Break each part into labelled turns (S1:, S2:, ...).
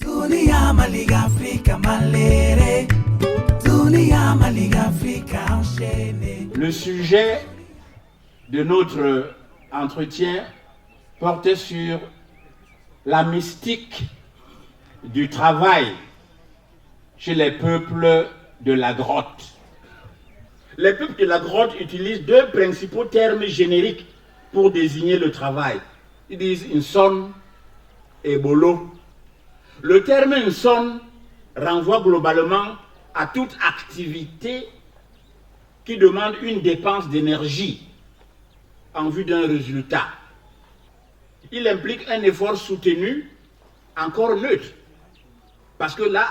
S1: Dunia Maliga Africa Malere, Dunia Maliga Africa enchaînée.
S2: Le sujet de notre entretien portait sur la mystique du travail chez les peuples de la grotte. Les peuples de la grotte utilisent deux principaux termes génériques pour désigner le travail. Ils disent Nson et Bolo. Le terme Nson renvoie globalement à toute activité qui demande une dépense d'énergie en vue d'un résultat. Il implique un effort soutenu, encore neutre, parce que là,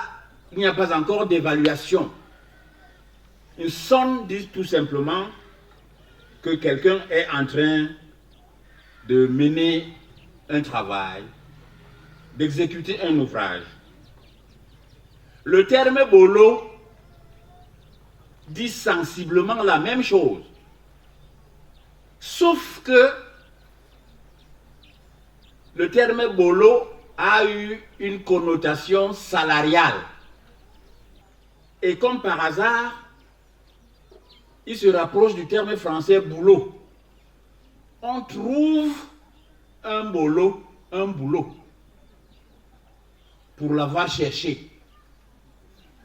S2: il n'y a pas encore d'évaluation. Une sonne dit tout simplement que quelqu'un est en train de mener un travail, d'exécuter un ouvrage. Le terme bolo dit sensiblement la même chose, sauf que le terme bolo a eu une connotation salariale. Et comme par hasard, il se rapproche du terme français boulot. On trouve un boulot, un boulot, pour l'avoir cherché.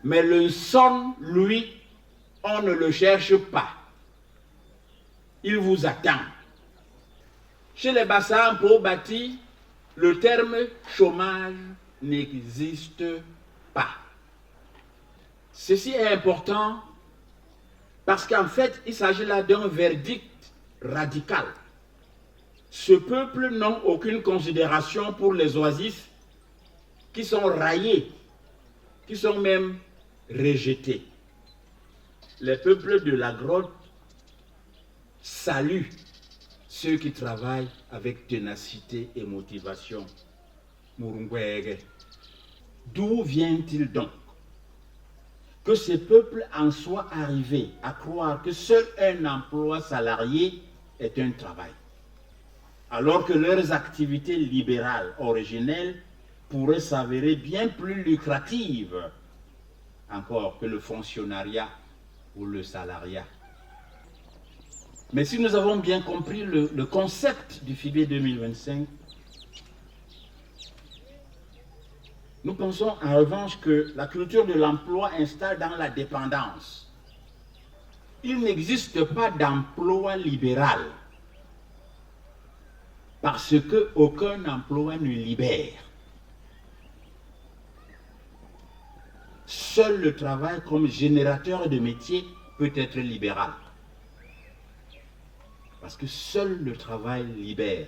S2: Mais le son, lui, on ne le cherche pas. Il vous attend. Chez les bassins pour bâtir, le terme chômage n'existe pas. Ceci est important parce qu'en fait, il s'agit là d'un verdict radical. Ce peuple n'a aucune considération pour les oisifs qui sont raillés, qui sont même rejetés. Les peuples de la grotte saluent ceux qui travaillent avec ténacité et motivation. D'où vient-il donc que ces peuples en soient arrivés à croire que seul un emploi salarié est un travail, alors que leurs activités libérales originelles pourraient s'avérer bien plus lucratives encore que le fonctionnariat ou le salariat? Mais si nous avons bien compris le concept du FIBE 2025, nous pensons en revanche que la culture de l'emploi installe dans la dépendance. Il n'existe pas d'emploi libéral parce qu'aucun emploi ne libère. Seul le travail comme générateur de métier peut être libéral. Parce que seul le travail libère.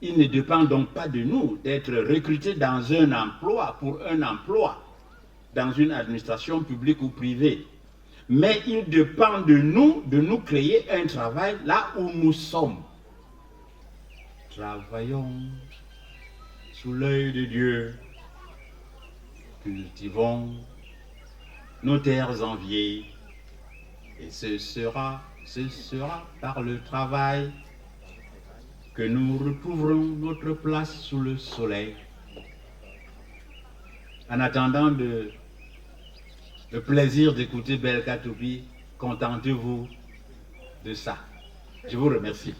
S2: Il ne dépend donc pas de nous d'être recrutés dans un emploi, pour un emploi, dans une administration publique ou privée. Mais il dépend de nous créer un travail là où nous sommes. Travaillons sous l'œil de Dieu, cultivons nos terres enviées, et ce sera par le travail que nous retrouverons notre place sous le soleil. En attendant le plaisir d'écouter Belka Toubi, contentez-vous de ça. Je vous remercie.